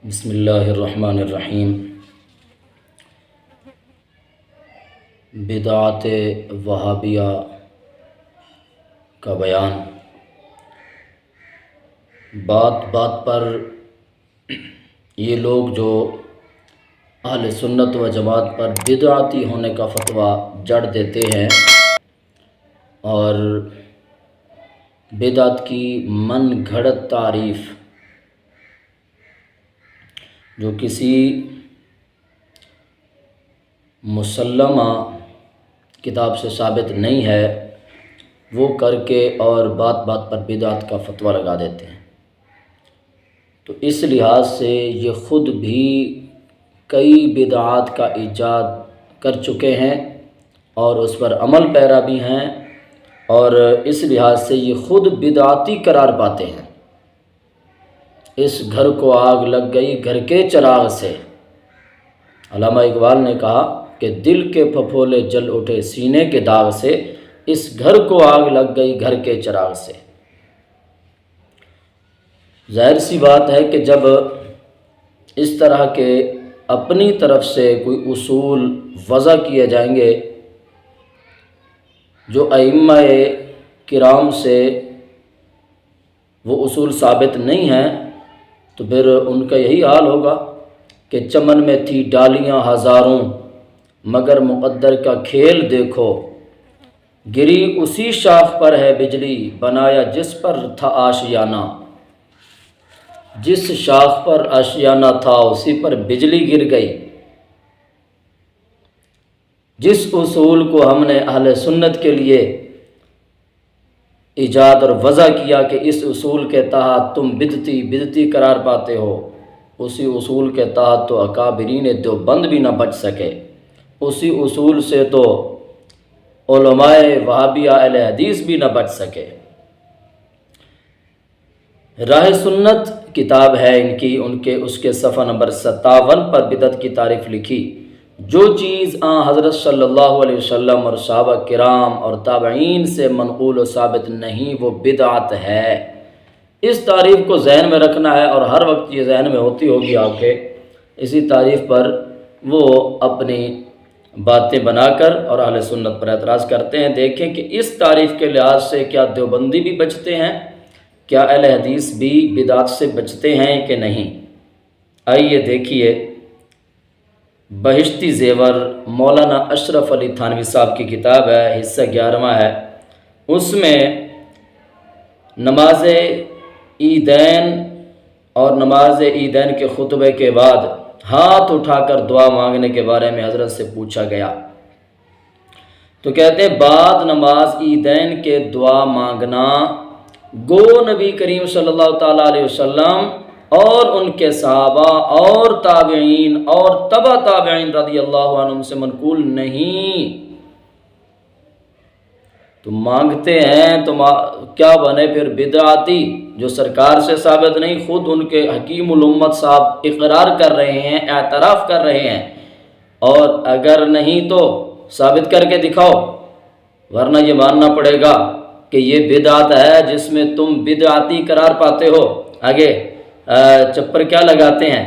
بسم اللہ الرحمن الرحیم۔ بدعات وہابیہ کا بیان۔ بات بات پر یہ لوگ جو اہل سنت و جماعت پر بدعاتی ہونے کا فتویٰ جڑ دیتے ہیں اور بدعت کی من گھڑت تعریف جو کسی مسلمہ کتاب سے ثابت نہیں ہے وہ کر کے اور بات بات پر بدعت کا فتویٰ لگا دیتے ہیں، تو اس لحاظ سے یہ خود بھی کئی بدعات کا ایجاد کر چکے ہیں اور اس پر عمل پیرا بھی ہیں، اور اس لحاظ سے یہ خود بدعاتی قرار پاتے ہیں۔ اس گھر کو آگ لگ گئی گھر کے چراغ سے۔ علامہ اقبال نے کہا کہ دل کے پھپھولے جل اٹھے سینے کے داغ سے، اس گھر کو آگ لگ گئی گھر کے چراغ سے۔ ظاہر سی بات ہے کہ جب اس طرح کے اپنی طرف سے کوئی اصول وضع کیے جائیں گے جو ائمہ کرام سے وہ اصول ثابت نہیں ہیں، تو پھر ان کا یہی حال ہوگا کہ چمن میں تھی ڈالیاں ہزاروں مگر مقدر کا کھیل دیکھو، گری اسی شاخ پر ہے بجلی بنایا جس پر تھا آشیانہ۔ جس شاخ پر آشیانہ تھا اسی پر بجلی گر گئی۔ جس اصول کو ہم نے اہل سنت کے لیے ایجاد اور وضع کیا کہ اس اصول کے تحت تم بدعتی قرار پاتے ہو، اسی اصول کے تحت تو اکابرین دیوبند بھی نہ بچ سکے، اسی اصول سے تو علماء وہابیہ اہل حدیث بھی نہ بچ سکے۔ راہ سنت کتاب ہے ان کی، اس کے صفحہ نمبر 57 پر بدعت کی تعریف لکھی۔ جو چیز حضرت صلی اللہ علیہ وسلم اور صحابہ کرام اور تابعین سے منقول و ثابت نہیں وہ بدعت ہے۔ اس تعریف کو ذہن میں رکھنا ہے اور ہر وقت یہ ذہن میں ہوتی ہوگی آپ کے، اسی تعریف پر وہ اپنی باتیں بنا کر اور اہل سنت پر اعتراض کرتے ہیں۔ دیکھیں کہ اس تعریف کے لحاظ سے کیا دیوبندی بھی بچتے ہیں، کیا اہل حدیث بھی بدعت سے بچتے ہیں کہ نہیں۔ آئیے دیکھیے، بہشتی زیور مولانا اشرف علی تھانوی صاحب کی کتاب ہے، حصہ 11واں ہے، اس میں نماز عیدین اور نماز عیدین کے خطبے کے بعد ہاتھ اٹھا کر دعا مانگنے کے بارے میں حضرت سے پوچھا گیا، تو کہتے ہیں بعد نماز عیدین کے دعا مانگنا گو نبی کریم صلی اللہ تعالیٰ علیہ وسلم اور ان کے صحابہ اور تابعین اور تبع تابعین رضی اللہ عنہم سے منقول نہیں۔ تو مانگتے ہیں تو کیا بنے پھر بدعاتی، جو سرکار سے ثابت نہیں، خود ان کے حکیم الامت صاحب اقرار کر رہے ہیں، اعتراف کر رہے ہیں، اور اگر نہیں تو ثابت کر کے دکھاؤ، ورنہ یہ ماننا پڑے گا کہ یہ بدعت ہے جس میں تم بدعاتی قرار پاتے ہو۔ آگے چپر کیا لگاتے ہیں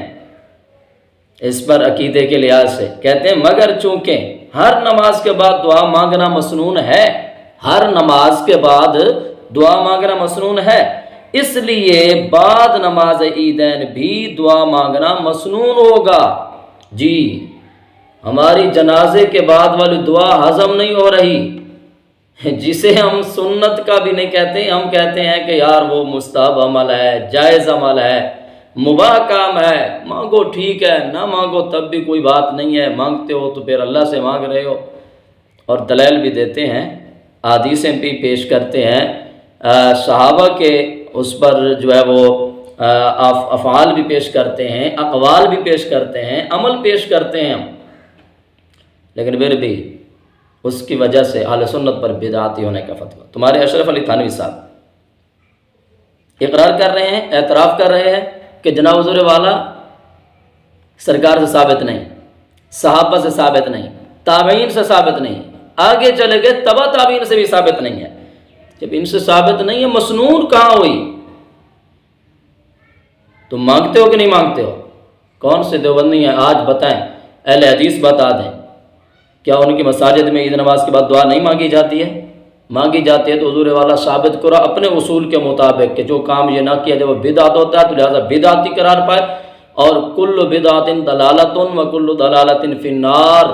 اس پر عقیدے کے لحاظ سے، کہتے ہیں مگر چونکہ ہر نماز کے بعد دعا مانگنا مسنون ہے، ہر نماز کے بعد دعا مانگنا مسنون ہے، اس لیے بعد نماز عیدین بھی دعا مانگنا مسنون ہوگا۔ جی ہماری جنازے کے بعد والی دعا ہضم نہیں ہو رہی، جسے ہم سنت کا بھی نہیں کہتے، ہم کہتے ہیں کہ یار وہ مستحب عمل ہے، جائز عمل ہے، مباح کام ہے، مانگو ٹھیک ہے، نہ مانگو تب بھی کوئی بات نہیں ہے، مانگتے ہو تو پھر اللہ سے مانگ رہے ہو، اور دلائل بھی دیتے ہیں، حدیثیں بھی پیش کرتے ہیں، صحابہ کے اس پر جو ہے وہ افعال بھی پیش کرتے ہیں، اقوال بھی پیش کرتے ہیں، عمل پیش کرتے ہیں، لیکن پھر بھی اس کی وجہ سے اہل سنت پر بدعاتی ہونے کا فتویٰ۔ تمہارے اشرف علی تھانوی صاحب اقرار کر رہے ہیں، اعتراف کر رہے ہیں کہ جناب حضور والا سرکار سے ثابت نہیں، صحابہ سے ثابت نہیں، تابعین سے ثابت نہیں، آگے چلے گئے تبع تابعین سے بھی ثابت نہیں ہے۔ جب ان سے ثابت نہیں ہے، مسنون کہاں ہوئی؟ تم مانگتے ہو کہ نہیں مانگتے ہو؟ کون سے دیوبندی ہیں آج بتائیں، اہل حدیث بتا دیں، کیا ان کی مساجد میں عید نماز کے بعد دعا نہیں مانگی جاتی ہے؟ مانگی جاتی ہے۔ تو حضور والا ثابت کرو اپنے اصول کے مطابق کہ جو کام یہ نہ کیا جب وہ بدعت ہوتا ہے تو لہٰذا بدعتی قرار پائے، اور کل بدعت ضلالۃ و کل ضلالۃ فی النار،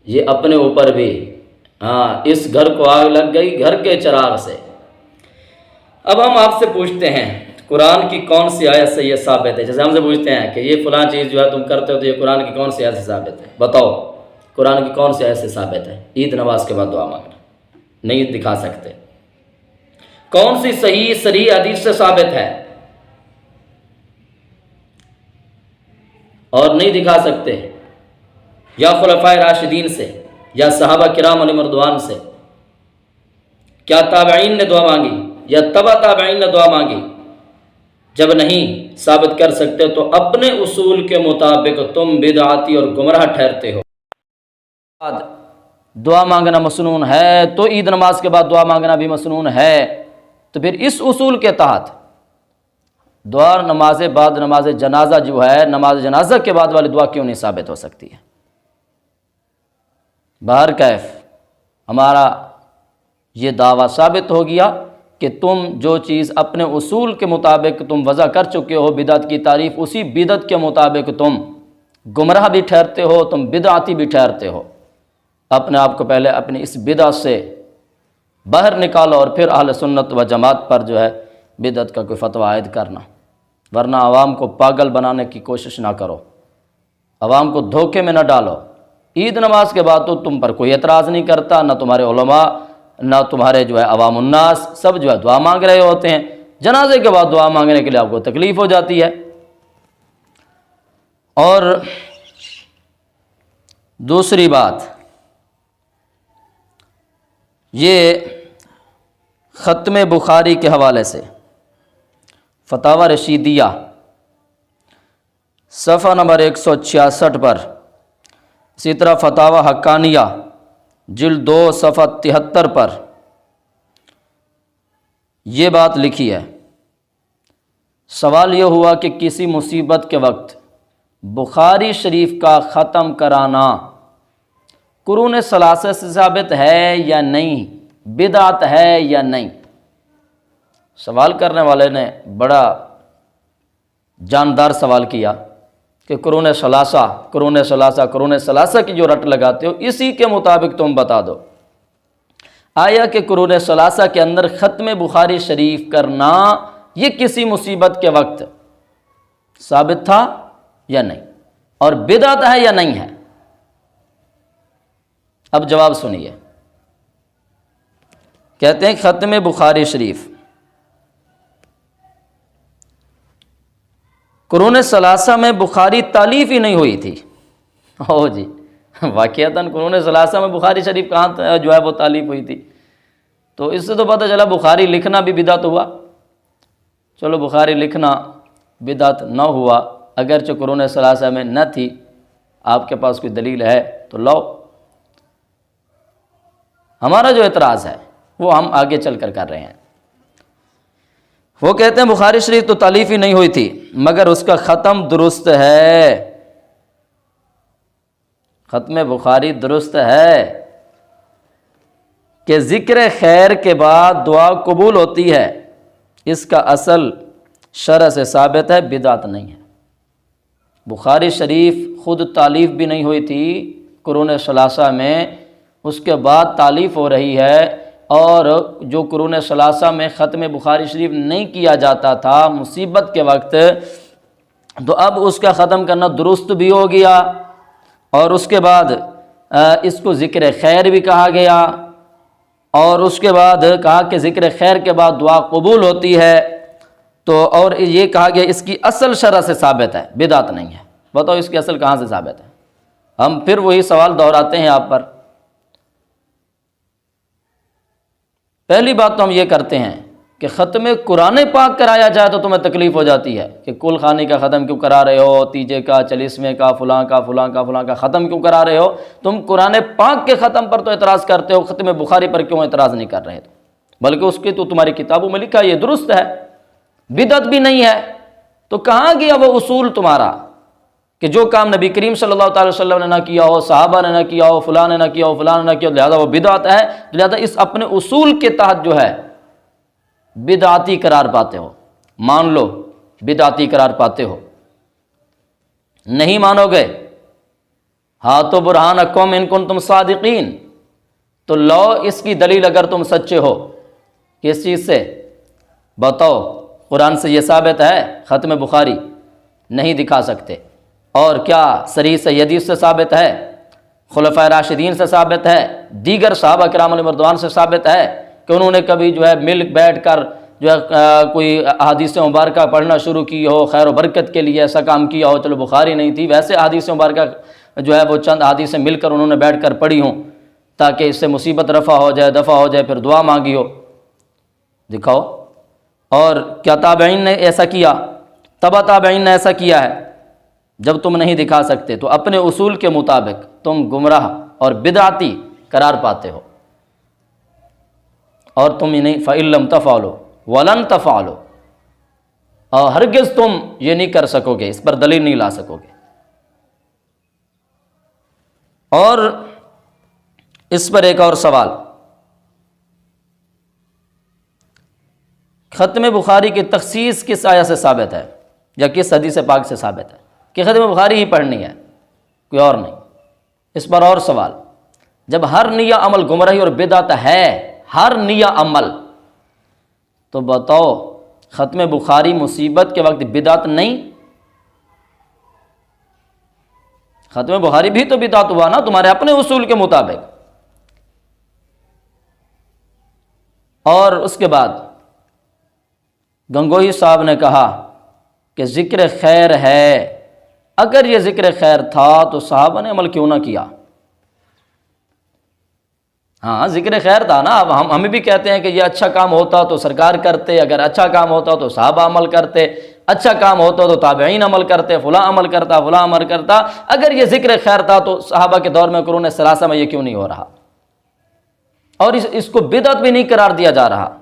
یہ اپنے اوپر بھی، ہاں اس گھر کو آگ لگ گئی گھر کے چراغ سے۔ اب ہم آپ سے پوچھتے ہیں قرآن کی کون سی آیت سے یہ ثابت ہے؟ جیسے ہم سے پوچھتے ہیں کہ یہ فلاں چیز جو ہے تم کرتے ہو تو یہ قرآن کی کون سی آیت سے ثابت ہے؟ بتاؤ قرآن کی کون سی آیت سے ثابت ہے عید نماز کے بعد دعا مانگنا؟ نہیں دکھا سکتے۔ کون سی صحیح صریح حدیث سے ثابت ہے؟ اور نہیں دکھا سکتے۔ یا خلفائے راشدین سے، یا صحابہ کرام علیہم رضوان سے، کیا تابعین نے دعا مانگی یا تبع تابعین نے دعا مانگی؟ جب نہیں ثابت کر سکتے تو اپنے اصول کے مطابق تم بدعاتی اور گمراہ ٹھہرتے ہو۔ دعا مانگنا مسنون ہے تو عید نماز کے بعد دعا مانگنا بھی مسنون ہے، تو پھر اس اصول کے تحت دعا نماز بعد نماز جنازہ جو ہے، نماز جنازہ کے بعد والی دعا کیوں نہیں ثابت ہو سکتی ہے؟ بہر کیف ہمارا یہ دعویٰ ثابت ہو گیا کہ تم جو چیز اپنے اصول کے مطابق تم وضع کر چکے ہو بدعت کی تعریف، اسی بدعت کے مطابق تم گمراہ بھی ٹھہرتے ہو، تم بدعاتی بھی ٹھہرتے ہو۔ اپنے آپ کو پہلے اپنی اس بدعت سے باہر نکالو اور پھر اہل سنت و جماعت پر جو ہے بدعت کا کوئی فتویٰ عائد کرنا، ورنہ عوام کو پاگل بنانے کی کوشش نہ کرو، عوام کو دھوکے میں نہ ڈالو۔ عید نماز کے بعد تو تم پر کوئی اعتراض نہیں کرتا، نہ تمہارے علماء نہ تمہارے جو ہے عوام الناس، سب جو ہے دعا مانگ رہے ہوتے ہیں۔ جنازے کے بعد دعا مانگنے کے لیے آپ کو تکلیف ہو جاتی ہے۔ اور دوسری بات یہ ختم بخاری کے حوالے سے فتاوی رشیدیہ صفحہ نمبر 166 پر، اسی طرح فتاوی حقانیہ جلد 2 صفحہ 73 پر یہ بات لکھی ہے۔ سوال یہ ہوا کہ کسی مصیبت کے وقت بخاری شریف کا ختم کرانا قرون ثلاثہ سے ثابت ہے یا نہیں، بدعت ہے یا نہیں؟ سوال کرنے والے نے بڑا جاندار سوال کیا کہ قرون ثلاثہ کی جو رٹ لگاتے ہو اسی کے مطابق تم بتا دو، آیا کہ قرون ثلاثہ کے اندر ختم بخاری شریف کرنا یہ کسی مصیبت کے وقت ثابت تھا یا نہیں، اور بدعت ہے یا نہیں ہے؟ اب جواب سنیے۔ کہتے ہیں ختم بخاری شریف قرون ثلاثہ میں بخاری تالیف ہی نہیں ہوئی تھی۔ او جی، واقعتاً قرون ثلاثہ میں بخاری شریف کہاں جو ہے وہ تالیف ہوئی تھی؟ تو اس سے تو پتہ چلا بخاری لکھنا بھی بدعت ہوا۔ چلو بخاری لکھنا بدعت نہ ہوا، اگرچہ قرون ثلاثہ میں نہ تھی، آپ کے پاس کوئی دلیل ہے تو لاؤ۔ ہمارا جو اعتراض ہے وہ ہم آگے چل کر رہے ہیں۔ وہ کہتے ہیں بخاری شریف تو تالیف ہی نہیں ہوئی تھی مگر اس کا ختم درست ہے۔ ختم بخاری درست ہے کہ ذکر خیر کے بعد دعا قبول ہوتی ہے، اس کا اصل شرع سے ثابت ہے، بدعت نہیں ہے۔ بخاری شریف خود تالیف بھی نہیں ہوئی تھی قرون ثلاثہ میں، اس کے بعد تالیف ہو رہی ہے، اور جو قرون ثلاثہ میں ختم بخاری شریف نہیں کیا جاتا تھا مصیبت کے وقت، تو اب اس کا ختم کرنا درست بھی ہو گیا، اور اس کے بعد اس کو ذکر خیر بھی کہا گیا، اور اس کے بعد کہا کہ ذکر خیر کے بعد دعا قبول ہوتی ہے، تو اور یہ کہا گیا اس کی اصل شرع سے ثابت ہے، بدعت نہیں ہے۔ بتاؤ اس کی اصل کہاں سے ثابت ہے؟ ہم پھر وہی سوال دہراتے ہیں آپ پر۔ پہلی بات تو ہم یہ کرتے ہیں کہ ختم قرآن پاک کرایا جائے تو تمہیں تکلیف ہو جاتی ہے کہ کل خانی کا ختم کیوں کرا رہے ہو، تیجے کا، چالیسویں کا، فلاں کا ختم کیوں کرا رہے ہو؟ تم قرآن پاک کے ختم پر تو اعتراض کرتے ہو، ختم بخاری پر کیوں اعتراض نہیں کر رہے بلکہ اس کی تو تمہاری کتابوں میں لکھا ہے یہ درست ہے، بدعت بھی نہیں ہے، تو کہاں گیا وہ اصول تمہارا کہ جو کام نبی کریم صلی اللہ تعالی وسلم نے نہ کیا ہو، صحابہ نے نہ کیا ہو، فلاں نے نہ کیا ہو، فلاں نے نہ کیا ہو، لہذا وہ بدعت ہے، لہذا اس اپنے اصول کے تحت جو ہے بدعتی قرار پاتے ہو، مان لو بدعتی قرار پاتے ہو۔ نہیں مانو گے، ہاتھو برہانکم ان کنتم صادقین، تو لو اس کی دلیل اگر تم سچے ہو۔ کس چیز سے؟ بتاؤ، قرآن سے یہ ثابت ہے؟ ختم بخاری نہیں دکھا سکتے۔ اور کیا صریح سے حدیث سے ثابت ہے؟ خلفائے راشدین سے ثابت ہے؟ دیگر صحابہ کرام علیہم رضوان سے ثابت ہے کہ انہوں نے کبھی جو ہے مل بیٹھ کر جو ہے کوئی احادیث مبارکہ پڑھنا شروع کی ہو، خیر و برکت کے لیے ایسا کام کیا ہو؟ چلو بخاری نہیں تھی، ویسے احادیث مبارکہ جو ہے وہ چند احادیث مل کر انہوں نے بیٹھ کر پڑھی ہوں تاکہ اس سے مصیبت رفع ہو جائے، دفع ہو جائے، پھر دعا مانگی ہو، دکھاؤ۔ اور کیا تابعین نے ایسا کیا؟ تبع تابعین نے ایسا کیا ہے؟ جب تم نہیں دکھا سکتے تو اپنے اصول کے مطابق تم گمراہ اور بدعتی قرار پاتے ہو، اور تم انہیں فَإِن لَّمْ تَفْعَلُوا وَلَن تَفْعَلُوا، اور ہرگز تم یہ نہیں کر سکو گے، اس پر دلیل نہیں لا سکو گے۔ اور اس پر ایک اور سوال، ختم بخاری کی تخصیص کس آیت سے ثابت ہے یا کس حدیث پاک سے ثابت ہے کہ ختم بخاری ہی پڑھنی ہے، کوئی اور نہیں؟ اس پر اور سوال، جب ہر نیا عمل گمراہی اور بدعت ہے، ہر نیا عمل، تو بتاؤ ختم بخاری مصیبت کے وقت بدعت نہیں؟ ختم بخاری بھی تو بدعت ہوا نا تمہارے اپنے اصول کے مطابق۔ اور اس کے بعد گنگوہی صاحب نے کہا کہ ذکر خیر ہے، اگر یہ ذکر خیر تھا تو صحابہ نے عمل کیوں نہ کیا؟ ہاں ذکر خیر تھا نا، اب ہمیں بھی کہتے ہیں کہ یہ اچھا کام ہوتا تو سرکار کرتے، اگر اچھا کام ہوتا تو صحابہ عمل کرتے، اچھا کام ہوتا تو تابعین عمل کرتے، فلاں عمل کرتا، فلاں عمل کرتا، اگر یہ ذکر خیر تھا تو صحابہ کے دور میں قرون ثلاثہ میں یہ کیوں نہیں ہو رہا؟ اور اس کو بدعت بھی نہیں قرار دیا جا رہا۔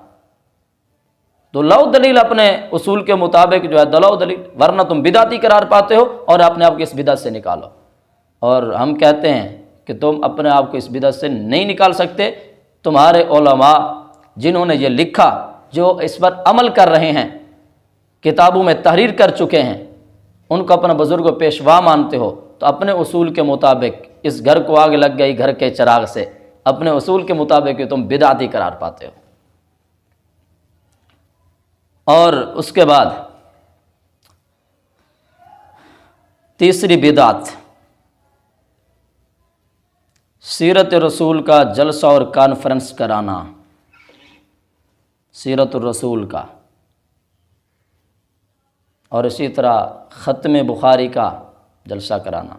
تو لو دلیل اپنے اصول کے مطابق جو ہے دلاؤ دلیل، ورنہ تم بدعتی قرار پاتے ہو اور اپنے آپ کو اس بدعت سے نکالو۔ اور ہم کہتے ہیں کہ تم اپنے آپ کو اس بدعت سے نہیں نکال سکتے، تمہارے علماء جنہوں نے یہ لکھا، جو اس پر عمل کر رہے ہیں، کتابوں میں تحریر کر چکے ہیں، ان کو اپنا بزرگ و پیشوا مانتے ہو تو اپنے اصول کے مطابق، اس گھر کو آگ لگ گئی گھر کے چراغ سے، اپنے اصول کے مطابق تم بدعتی قرار پاتے ہو۔ اور اس کے بعد تیسری بدعت، سیرت رسول کا جلسہ اور کانفرنس کرانا، سیرت الرسول کا، اور اسی طرح ختم بخاری کا جلسہ کرانا،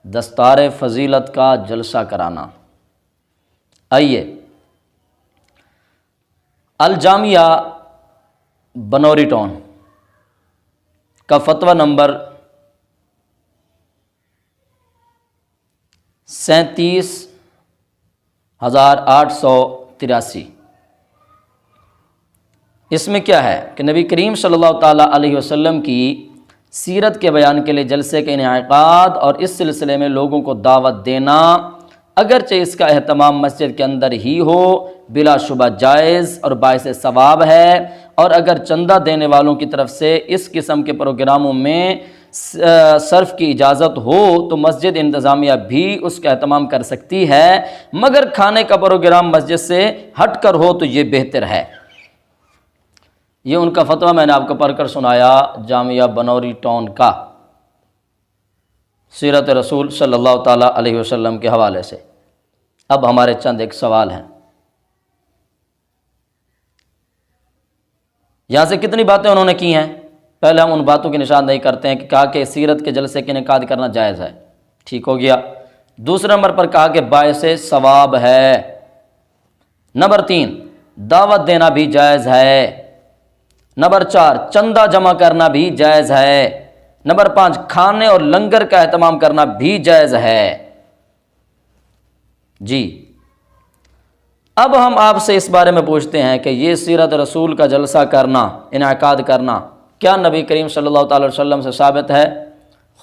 دستار فضیلت کا جلسہ کرانا۔ آئیے الجامعہ بنوری ٹاؤن کا فتویٰ نمبر 37,883، اس میں کیا ہے کہ نبی کریم صلی اللہ تعالیٰ علیہ وسلم کی سیرت کے بیان کے لیے جلسے کا انعقاد اور اس سلسلے میں لوگوں کو دعوت دینا، اگرچہ اس کا اہتمام مسجد کے اندر ہی ہو، بلا شبہ جائز اور باعث ثواب ہے، اور اگر چندہ دینے والوں کی طرف سے اس قسم کے پروگراموں میں صرف کی اجازت ہو تو مسجد انتظامیہ بھی اس کا اہتمام کر سکتی ہے، مگر کھانے کا پروگرام مسجد سے ہٹ کر ہو تو یہ بہتر ہے۔ یہ ان کا فتویٰ میں نے آپ کو پڑھ کر سنایا، جامعہ بنوری ٹاؤن کا، سیرت رسول صلی اللہ تعالیٰ علیہ وسلم کے حوالے سے۔ اب ہمارے چند ایک سوال ہیں۔ یہاں سے کتنی باتیں انہوں نے کی ہیں؟ پہلے ہم ان باتوں کی نشاندہی کرتے ہیں کہ کہا کہ سیرت کے جلسے کے انعقاد کرنا جائز ہے، ٹھیک ہو گیا۔ دوسرے نمبر پر کہا کہ باعث ثواب ہے۔ نمبر 3، دعوت دینا بھی جائز ہے۔ نمبر 4، چندہ جمع کرنا بھی جائز ہے۔ نمبر 5، کھانے اور لنگر کا اہتمام کرنا بھی جائز ہے۔ جی اب ہم آپ سے اس بارے میں پوچھتے ہیں کہ یہ سیرت رسول کا جلسہ کرنا، انعقاد کرنا کیا نبی کریم صلی اللہ تعالی وسلم سے ثابت ہے،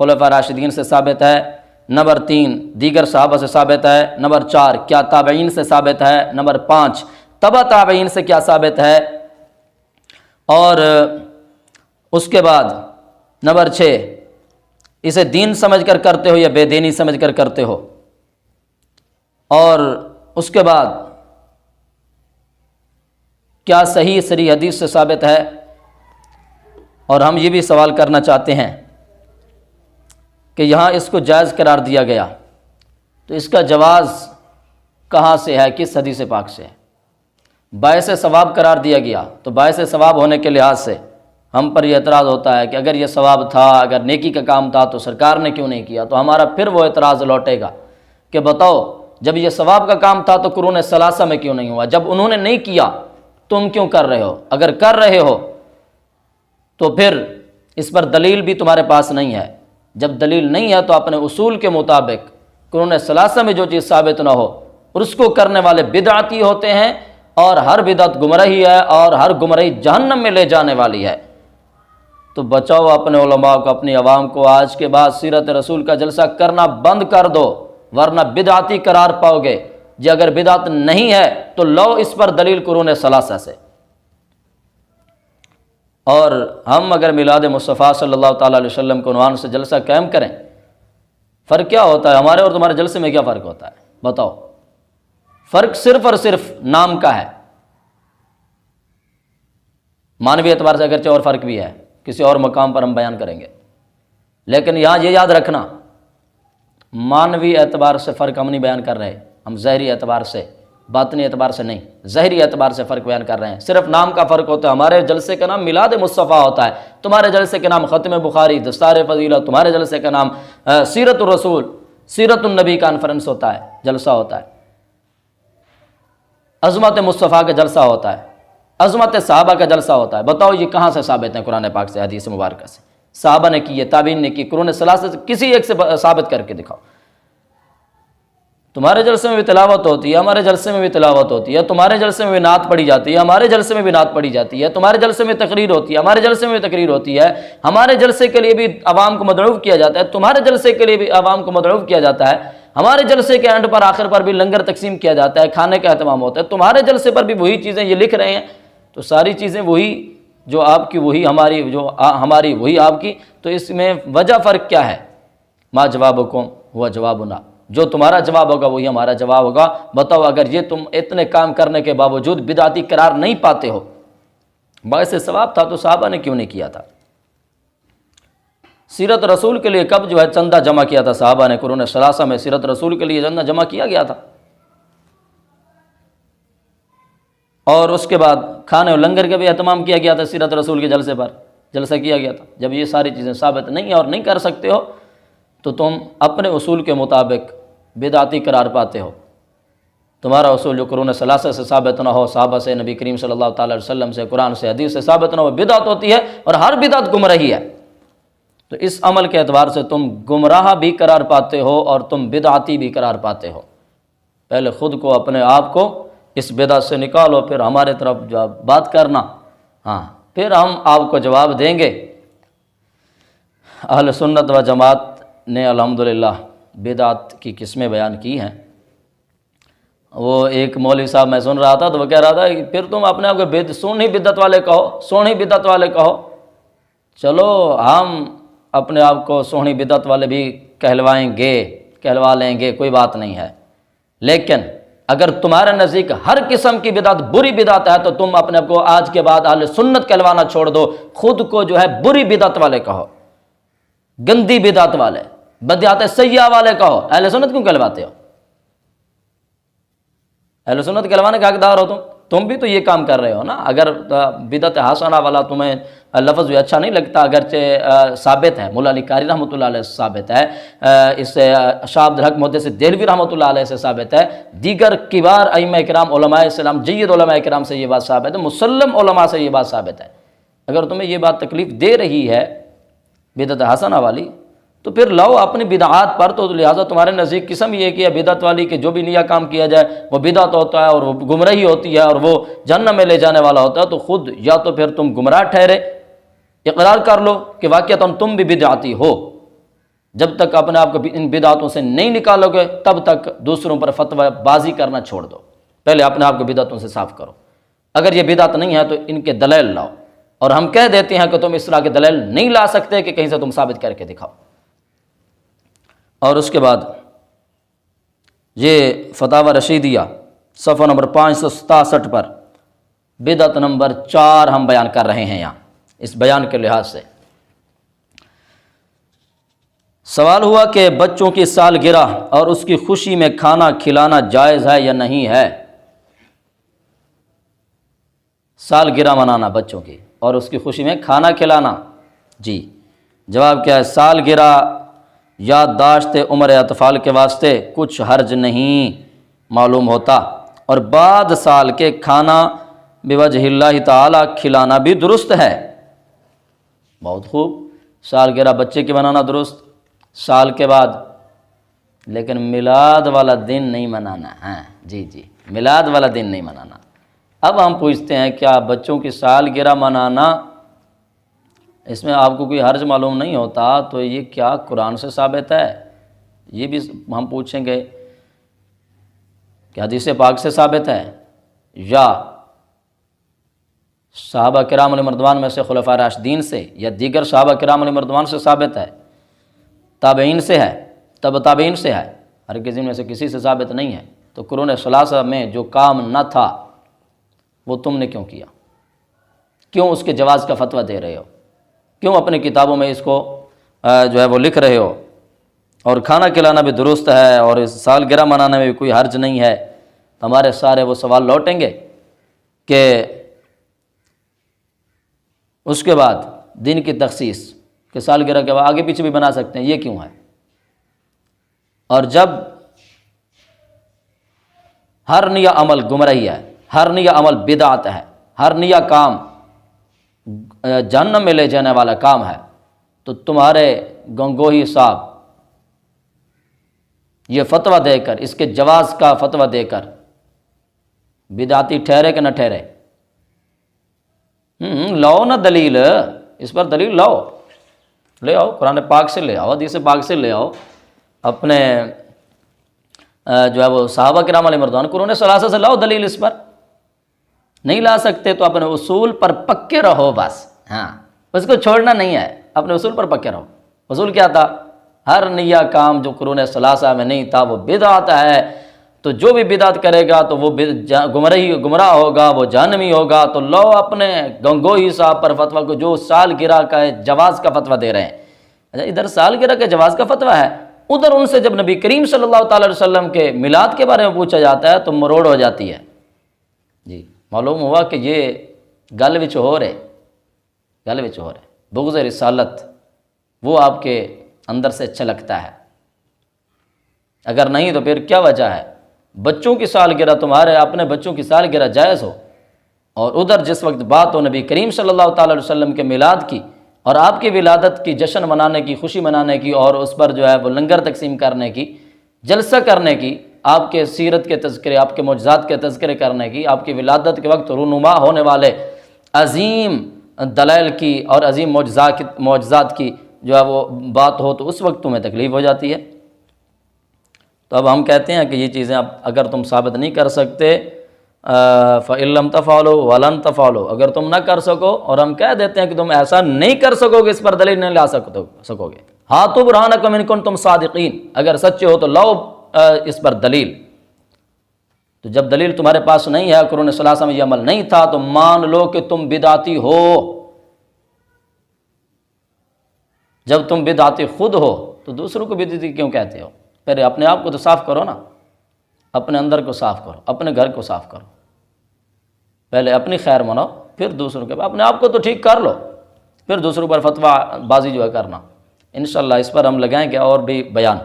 خلفاء راشدین سے ثابت ہے، نمبر 3 دیگر صحابہ سے ثابت ہے، نمبر 4 کیا تابعین سے ثابت ہے، نمبر 5 تبع تابعین سے کیا ثابت ہے، اور اس کے بعد نمبر 6 اسے دین سمجھ کر کرتے ہو یا بے دینی سمجھ کر کرتے ہو، اور اس کے بعد کیا صحیح صریح حدیث سے ثابت ہے۔ اور ہم یہ بھی سوال کرنا چاہتے ہیں کہ یہاں اس کو جائز قرار دیا گیا تو اس کا جواز کہاں سے ہے، کس حدیث پاک سے ہے؟ باعث ثواب قرار دیا گیا تو باعث ثواب ہونے کے لحاظ سے ہم پر یہ اعتراض ہوتا ہے کہ اگر یہ ثواب تھا، اگر نیکی کا کام تھا تو سرکار نے کیوں نہیں کیا؟ تو ہمارا پھر وہ اعتراض لوٹے گا کہ بتاؤ جب یہ ثواب کا کام تھا تو قرون ثلاثہ میں کیوں نہیں ہوا؟ جب انہوں نے نہیں کیا تم کیوں کر رہے ہو؟ اگر کر رہے ہو تو پھر اس پر دلیل بھی تمہارے پاس نہیں ہے۔ جب دلیل نہیں ہے تو اپنے اصول کے مطابق قرون ثلاثہ میں جو چیز ثابت نہ ہو اور اس کو کرنے والے بدعتی ہوتے ہیں، اور ہر بدعت گمراہی ہے اور ہر گمراہی جہنم میں لے جانے والی ہے۔ تو بچاؤ اپنے علماء کو، اپنی عوام کو، آج کے بعد سیرت رسول کا جلسہ کرنا بند کر دو ورنہ بدعتی قرار پاؤ گے۔ جی اگر بدعت نہیں ہے تو لو اس پر دلیل قرون ثلاثہ سے۔ اور ہم اگر میلاد مصطفیٰ صلی اللہ تعالیٰ علیہ وسلم کے عنوان سے جلسہ قائم کریں، فرق کیا ہوتا ہے؟ ہمارے اور تمہارے جلسے میں کیا فرق ہوتا ہے بتاؤ؟ فرق صرف اور صرف نام کا ہے۔ معنوی اعتبار سے اگرچہ اور فرق بھی ہے، کسی اور مقام پر ہم بیان کریں گے، لیکن یہاں یہ یاد رکھنا معنوی اعتبار سے فرق ہم نہیں بیان کر رہے، ہم ظاہری اعتبار سے، باطنی اعتبار سے نہیں، ظاہری اعتبار سے فرق بیان کر رہے ہیں۔ صرف نام کا فرق ہوتا ہے۔ ہمارے جلسے کا نام میلاد مصطفیٰ ہوتا ہے، تمہارے جلسے کا نام ختم بخاری، دستار فضیلت، تمہارے جلسے کا نام سیرت الرسول، سیرت النبی کانفرنس ہوتا ہے، جلسہ ہوتا ہے، عظمت مصطفیٰ کا جلسہ ہوتا ہے، عظمت صحابہ کا جلسہ ہوتا ہے۔ بتاؤ یہ کہاں سے ثابت ہیں؟ قرآن پاک سے، حدیث مبارکہ سے۔ صحابہ نے کی ہے، تابعین نے کی، قرون ثلاثہ سے کسی ایک سے ثابت کر کے دکھاؤ۔ تمہارے جلسے میں بھی تلاوت ہوتی ہے، ہمارے جلسے میں بھی تلاوت ہوتی ہے، تمہارے جلسے میں بھی نعت پڑھی جاتی ہے، ہمارے جلسے میں بھی نعت پڑھی جاتی ہے، تمہارے جلسے میں تقریر ہوتی ہے، ہمارے جلسے میں بھی تقریر ہوتی ہے، ہمارے جلسے کے لیے بھی عوام کو مدعو کیا جاتا ہے، تمہارے جلسے کے لیے بھی عوام کو مدعو کیا جاتا ہے، ہمارے جلسے کے اینڈ پر آخر پر بھی لنگر تقسیم کیا جاتا ہے، کھانے کا اہتمام ہوتا ہے، تمہارے جلسے پر بھی وہی چیزیں یہ لکھ رہے ہیں، تو ساری چیزیں وہی جو آپ کی وہی ہماری، جو ہماری وہی آپ کی، تو اس میں وجہ فرق کیا ہے؟ ما جوابکم ہوا جوابنا، جو تمہارا جواب ہوگا وہی ہمارا جواب ہوگا۔ بتاؤ اگر یہ تم اتنے کام کرنے کے باوجود بدعتی قرار نہیں پاتے ہو، باعث ثواب تھا تو صحابہ نے کیوں نہیں کیا تھا؟ سیرت رسول کے لیے کب جو ہے چندہ جمع کیا تھا صحابہ نے؟ قرون ثلاثہ میں سیرت رسول کے لیے چندہ جمع کیا گیا تھا، اور اس کے بعد کھانے اور لنگر کا بھی اہتمام کیا گیا تھا، سیرت رسول کے جلسے پر جلسہ کیا گیا تھا۔ جب یہ ساری چیزیں ثابت نہیں ہیں اور نہیں کر سکتے ہو تو تم اپنے اصول کے مطابق بدعتی قرار پاتے ہو۔ تمہارا اصول جو قرون ثلاثہ سے ثابت نہ ہو، صحابہ سے، نبی کریم صلی اللہ تعالی علیہ وسلم سے، قرآن سے، حدیث سے ثابت نہ ہو، بدعت ہوتی ہے، اور ہر بدعت گمراہی ہے۔ تو اس عمل کے اعتبار سے تم گمراہ بھی قرار پاتے ہو اور تم بدعتی بھی قرار پاتے ہو۔ پہلے خود کو، اپنے آپ کو اس بدعت سے نکالو، پھر ہمارے طرف جو بات کرنا، ہاں پھر ہم آپ کو جواب دیں گے۔ اہل سنت و جماعت نے الحمدللہ بدعت کی قسمیں بیان کی ہیں۔ وہ ایک مولوی صاحب میں سن رہا تھا تو وہ کہہ رہا تھا کہ پھر تم اپنے آپ کو سونی بدعت والے کہو، سونی بدعت والے کہو۔ چلو ہم اپنے آپ کو سونی بدعت والے بھی کہلوا لیں گے، کوئی بات نہیں ہے، لیکن اگر تمہارے نزدیک ہر قسم کی بدعت بری بدعت ہے تو تم اپنے آپ کو آج کے بعد اہل سنت کہلوانا چھوڑ دو، خود کو جو ہے بری بدعت والے کہو، گندی بدعت والے، بدعت سیئہ والے کہو۔ اہل سنت کیوں کہلواتے ہو؟ اہل سنت کہلوانے کا حقدار ہو تم بھی تو یہ کام کر رہے ہو نا۔ اگر بدعت حسنہ والا تمہیں لفظ بھی اچھا نہیں لگتا، اگرچہ ثابت ہے، مولا علی قاری رحمۃ اللہ علیہ سے ثابت ہے، اس سے شاہ عبد الحق محدث دہلوی رحمۃ اللہ علیہ سے ثابت ہے، دیگر کبار ائمہ کرام علماء اسلام، جید علماء کرام سے یہ بات ثابت ہے، مسلم علماء سے یہ بات ثابت ہے۔ اگر تمہیں یہ بات تکلیف دے رہی ہے بدعت حسنہ والی تو پھر لاؤ اپنی بدعات پر، تو لہٰذا تمہارے نزدیک قسم یہ کہ بدعت والی کہ جو بھی نیا کام کیا جائے وہ بدعت ہوتا ہے اور وہ گمراہی ہوتی ہے اور وہ جہنم میں لے جانے والا ہوتا ہے، تو خود یا تو پھر تم گمراہ ٹھہرے اقرار کر لو کہ واقعتاً تم بھی بدعتی ہو۔ جب تک اپنے آپ کو ان بدعتوں سے نہیں نکالو گے تب تک دوسروں پر فتوی بازی کرنا چھوڑ دو، پہلے اپنے آپ کو بدعتوں سے صاف کرو۔ اگر یہ بدعت نہیں ہے تو ان کے دلائل لاؤ، اور ہم کہہ دیتے ہیں کہ تم اس طرح کے دلائل نہیں لا سکتے کہ کہیں سے تم ثابت کر کے دکھاؤ۔ اور اس کے بعد یہ فتاوی رشیدیہ صفحہ نمبر 567 پر بدعت نمبر 4 ہم بیان کر رہے ہیں یہاں اس بیان کے لحاظ سے۔ سوال ہوا کہ بچوں کی سالگرہ اور اس کی خوشی میں کھانا کھلانا جائز ہے یا نہیں ہے؟ سالگرہ منانا بچوں کی اور اس کی خوشی میں کھانا کھلانا، جی جواب کیا ہے؟ سالگرہ یادداشت عمر اطفال کے واسطے کچھ حرج نہیں معلوم ہوتا، اور بعد سال کے کھانا بوجہ اللہ تعالی کھلانا بھی درست ہے۔ بہت خوب، سالگرہ بچے کی منانا درست، سال کے بعد، لیکن میلاد والا دن نہیں منانا۔ ہاں جی میلاد والا دن نہیں منانا۔ اب ہم پوچھتے ہیں کیا بچوں کی سالگرہ منانا اس میں آپ کو کوئی حرج معلوم نہیں ہوتا تو یہ کیا قرآن سے ثابت ہے؟ یہ بھی ہم پوچھیں گے کہ حدیث پاک سے ثابت ہے یا صحابہ کرام علیہ مردوان میں سے خلفاء راشدین سے یا دیگر صحابہ کرام علیہ مردوان سے ثابت ہے، تابعین سے ہے، تابعین سے ہے، ہرگز ان میں سے کسی سے ثابت نہیں ہے۔ تو قرون ثلاثہ میں جو کام نہ تھا وہ تم نے کیوں کیا؟ کیوں اس کے جواز کا فتویٰ دے رہے ہو؟ کیوں اپنی کتابوں میں اس کو جو ہے وہ لکھ رہے ہو؟ اور کھانا کھلانا بھی درست ہے اور اس سالگرہ منانے میں بھی کوئی حرج نہیں ہے۔ ہمارے سارے وہ سوال لوٹیں گے کہ اس کے بعد دین کی تخصیص کہ سالگرہ کے بعد آگے پیچھے بھی بنا سکتے ہیں، یہ کیوں ہے؟ اور جب ہر نیا عمل گمراہی ہے، ہر نیا عمل بدعت ہے، ہر نیا کام جہنم میں لے جانے والا کام ہے، تو تمہارے گنگوہی صاحب یہ فتویٰ دے کر، اس کے جواز کا فتویٰ دے کر بدعتی ٹھہرے کہ نہ ٹھہرے؟ لاؤ نا دلیل، اس پر دلیل لاؤ، لے آؤ، قرآن پاک سے لے آؤ، حدیث پاک سے لے آؤ، اپنے جو ہے وہ صحابہ کرام علیہ مردوان قرون ثلاثہ سے لاؤ دلیل۔ اس پر نہیں لا سکتے تو اپنے اصول پر پکے رہو بس، ہاں اس کو چھوڑنا نہیں ہے، اپنے اصول پر پکے رہو۔ اصول کیا تھا؟ ہر نیا کام جو قرون ثلاثہ میں نہیں تھا وہ بدعت ہے، تو جو بھی بدعت کرے گا تو وہ گمراہ ہوگا، وہ جہنمی ہوگا۔ تو لو اپنے گنگوہی صاحب پر فتویٰ کو جو سالگرہ کا جواز کا فتویٰ دے رہے ہیں، اچھا ادھر سالگرہ کے جواز کا فتویٰ ہے، ادھر ان سے جب نبی کریم صلی اللہ تعالی علیہ وسلم کے میلاد کے بارے میں پوچھا جاتا ہے تو مروڑ ہو جاتی ہے۔ جی معلوم ہوا کہ یہ گل وچ ہو رہے بغض رسالت وہ آپ کے اندر سے چھلکتا ہے۔ اگر نہیں تو پھر کیا وجہ ہے؟ بچوں کی سالگرہ، تمہارے اپنے بچوں کی سالگرہ جائز ہو، اور ادھر جس وقت بات ہو نبی کریم صلی اللہ تعالی علیہ وسلم کے میلاد کی اور آپ کی ولادت کی جشن منانے کی، خوشی منانے کی، اور اس پر جو ہے وہ لنگر تقسیم کرنے کی، جلسہ کرنے کی، آپ کے سیرت کے تذکرے، آپ کے معجزات کے تذکرے کرنے کی، آپ کی ولادت کے وقت رونما ہونے والے عظیم دلائل کی اور عظیم معجزات کی جو ہے وہ بات ہو، تو اس وقت تمہیں تکلیف ہو جاتی ہے۔ تو اب ہم کہتے ہیں کہ یہ چیزیں اگر تم ثابت نہیں کر سکتے فَإِن لَمْ تَفْعَلُوا وَلَن تَفْعَلُوا، اگر تم نہ کر سکو، اور ہم کہہ دیتے ہیں کہ تم ایسا نہیں کر سکو گے، اس پر دلیل نہیں لا سکو گے، ہاتھوں برہانکم ان کنتم صادقین، اگر سچے ہو تو لاؤ اس پر دلیل۔ تو جب دلیل تمہارے پاس نہیں ہے، قرون ثلاثہ میں یہ عمل نہیں تھا، تو مان لو کہ تم بدعتی ہو۔ جب تم بدعتی خود ہو تو دوسروں کو بدعتی کیوں کہتے ہو؟ پہلے اپنے آپ کو تو صاف کرو نا، اپنے اندر کو صاف کرو، اپنے گھر کو صاف کرو، پہلے اپنی خیر مناؤ، پھر دوسروں کے، اپنے آپ کو تو ٹھیک کر لو، پھر دوسروں پر فتویٰ بازی جو ہے کرنا۔ انشاءاللہ اس پر ہم لگائیں گے اور بھی بیان،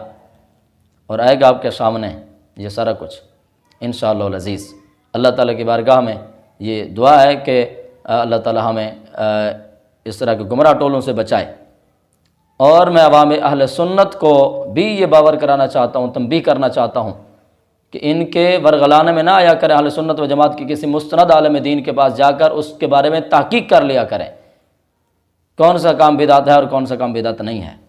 اور آئے گا آپ کے سامنے یہ سارا کچھ انشاءاللہ العزیز۔ اللہ تعالیٰ کی بارگاہ میں یہ دعا ہے کہ اللہ تعالیٰ ہمیں اس طرح کے گمراہ ٹولوں سے بچائے، اور میں عوام اہل سنت کو بھی یہ باور کرانا چاہتا ہوں، تنبیہ کرنا چاہتا ہوں کہ ان کے ورغلانے میں نہ آیا کریں، اہل سنت و جماعت کی کسی مستند عالم دین کے پاس جا کر اس کے بارے میں تحقیق کر لیا کریں کون سا کام بدعت ہے اور کون سا کام بدعت نہیں ہے۔